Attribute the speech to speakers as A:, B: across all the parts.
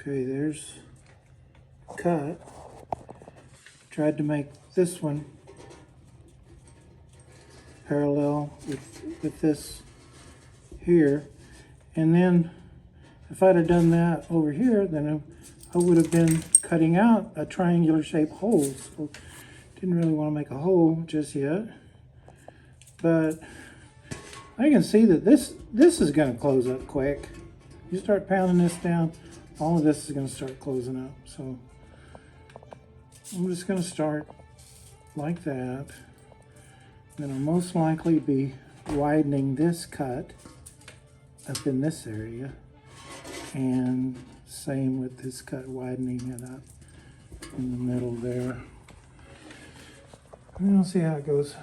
A: Okay, there's cut. Tried to make this one parallel with this here. And then if I'd have done that over here, then I would have been cutting out a triangular shaped hole. So didn't really want to make a hole just yet. But I can see that this is going to close up quick. You start pounding this down, all of this is going to start closing up. So I'm just going to start like that. Then I'll most likely be widening this cut up in this area, and same with this cut, widening it up in the middle there. And we'll see how it goes.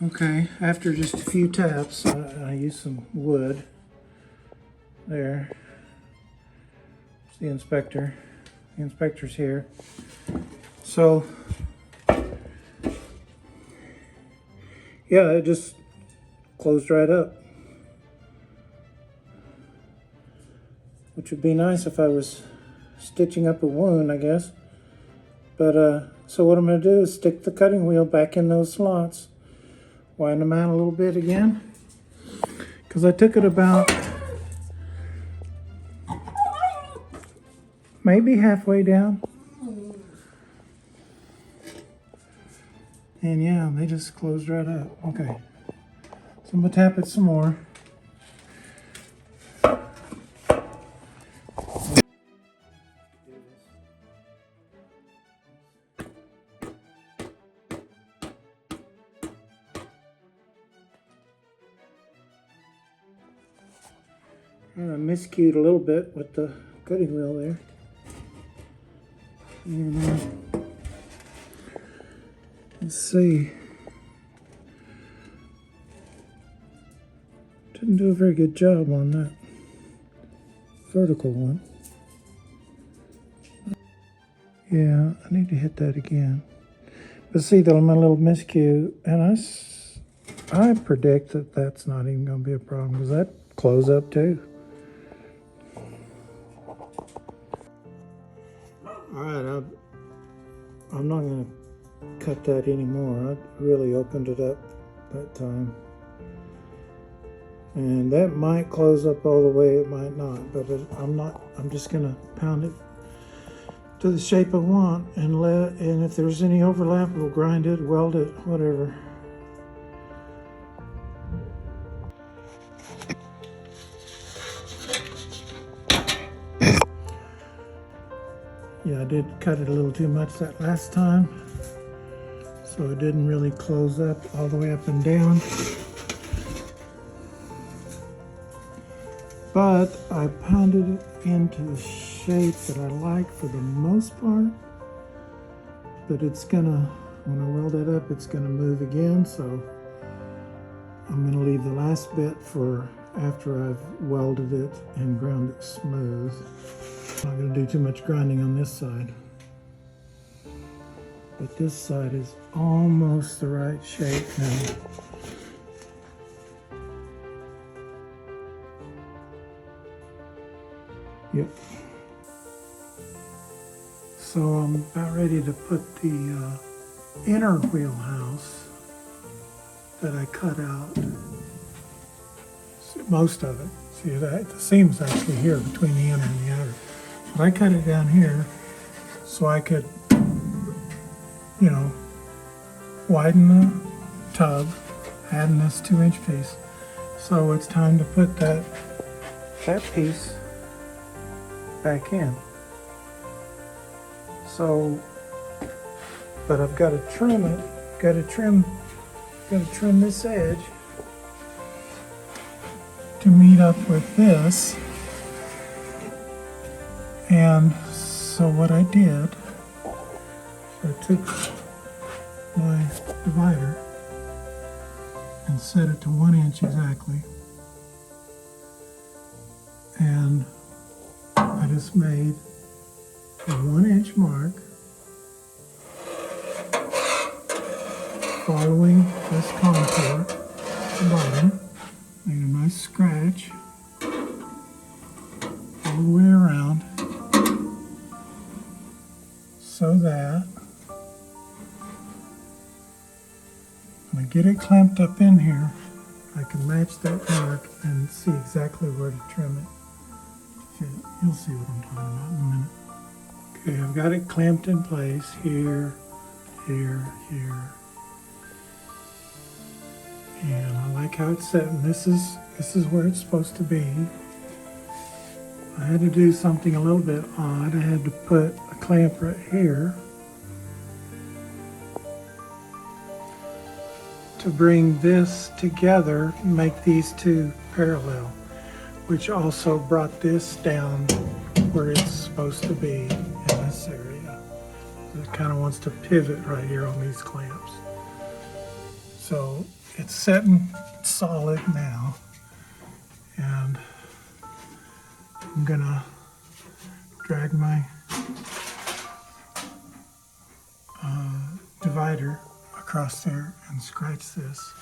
A: Okay, after just a few taps, I use some wood. There. It's the inspector. The inspector's here. So, yeah, it just closed right up. Which would be nice if I was stitching up a wound, I guess. But, so what I'm going to do is stick the cutting wheel back in those slots. Wind them out a little bit again. Because I took it about maybe halfway down. And yeah, they just closed right up. Okay. So I'm going to tap it some more. I miscued a little bit with the cutting wheel there. And, let's see. Didn't do a very good job on that vertical one. Yeah, I need to hit that again. But see, though, I'm a little miscue, and I predict that that's not even going to be a problem, because that close up too. Alright, I'm not going to cut that anymore. I really opened it up that time. And that might close up all the way, it might not, but I'm just going to pound it to the shape I want, and if there's any overlap, we'll grind it, weld it, whatever. Yeah, I did cut it a little too much that last time, so it didn't really close up all the way up and down. But I pounded it into the shape that I like for the most part. But it's gonna, when I weld it up, it's gonna move again, so I'm gonna leave the last bit for after I've welded it and ground it smooth. I'm not going to do too much grinding on this side. But this side is almost the right shape now. Yep. So I'm about ready to put the inner wheelhouse that I cut out. Most of it. See, the seam's actually here between the inner and the outer. But I cut it down here so I could, you know, widen the tub, adding this 2-inch piece. So it's time to put that piece back in. So, but I've got to trim it. Got to trim this edge to meet up with this. And so what I did, I took my divider and set it to 1 inch exactly. And I just made a 1-inch mark following this contour at the bottom. Made a nice scratch all the way around. sew that. When I get it clamped up in here, I can match that mark and see exactly where to trim it. You'll see what I'm talking about in a minute. Okay, I've got it clamped in place here, here, here. And I like how it's set, and this is where it's supposed to be. I had to do something a little bit odd. I had to put a clamp right here to bring this together and make these two parallel, which also brought this down where it's supposed to be in this area. It kind of wants to pivot right here on these clamps. So it's setting solid now, and I'm gonna drag my divider across there and scratch this.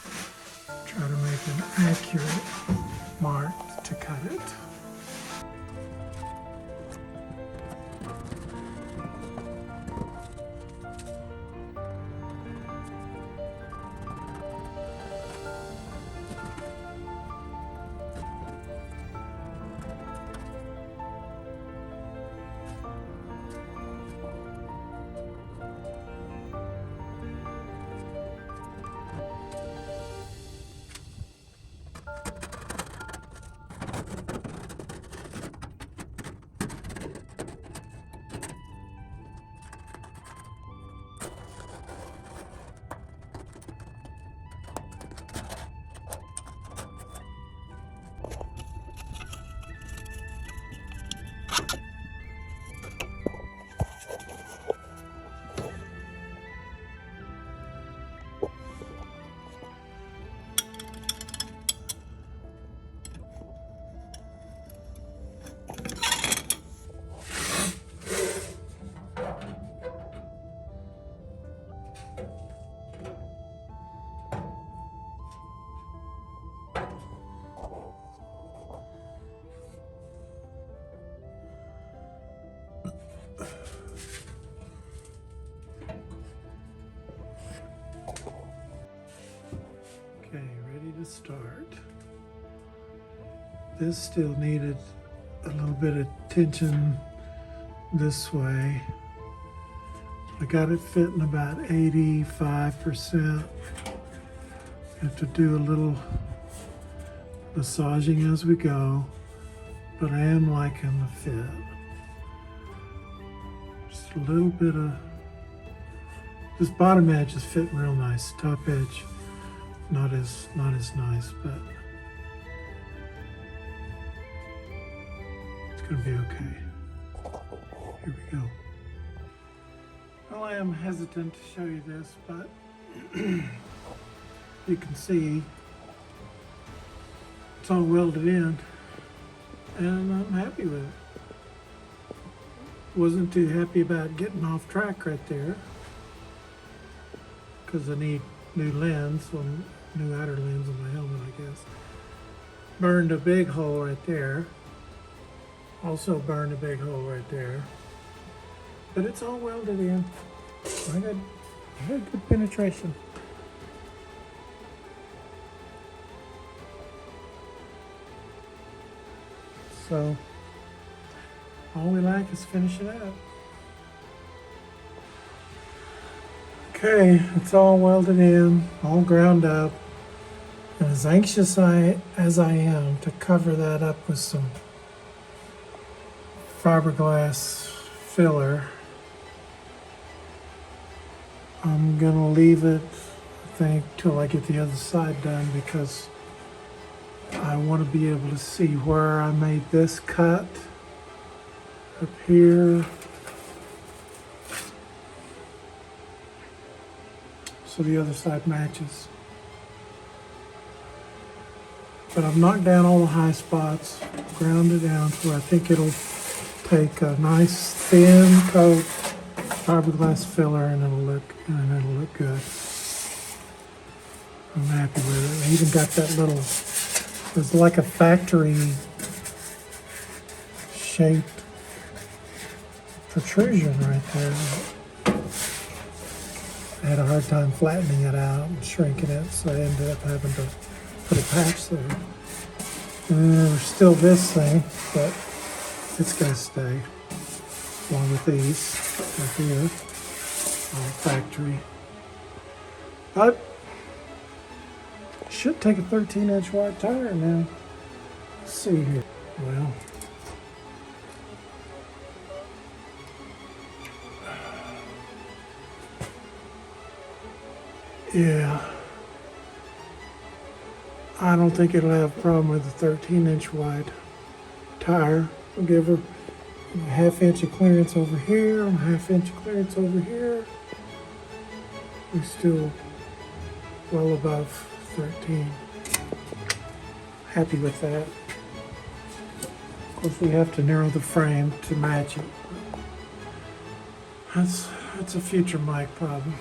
A: Try to make an accurate mark to cut it. Okay, ready to start. This still needed a little bit of tension this way. I got it fitting about 85%. Have to do a little massaging as we go, but I am liking the fit. Just a little bit of, this bottom edge is fitting real nice. Top edge, not as nice, but it's gonna be okay. Here we go. Well, I am hesitant to show you this, but you can see it's all welded in, and I'm happy with it. Wasn't too happy about getting off track right there, because I need new lens, new outer lens on my helmet, I guess. Burned a big hole right there. Also burned a big hole right there. But it's all welded in. I got good penetration. So all we like is finish it up. Okay, it's all welded in, all ground up. And as anxious as I am to cover that up with some fiberglass filler, I'm gonna leave it, I think, till I get the other side done, because I want to be able to see where I made this cut up here. So the other side matches. But I've knocked down all the high spots, ground it down to where I think it'll take a nice thin coat fiberglass filler, and it'll look good. I'm happy with it. I even got that little, it's like a factory shaped protrusion right there. I had a hard time flattening it out and shrinking it, so I ended up having to put a patch there. And then there's still this thing, but it's going to stay, along with these right here, all factory. But should take a 13-inch wide tire now. Let's see here. Well, yeah, I don't think it'll have a problem with a 13-inch wide tire. I'll give her a half-inch of clearance over here, and a half-inch of clearance over here. We're still well above 13. Happy with that. Of course, we have to narrow the frame to match it. That's a future Mike problem.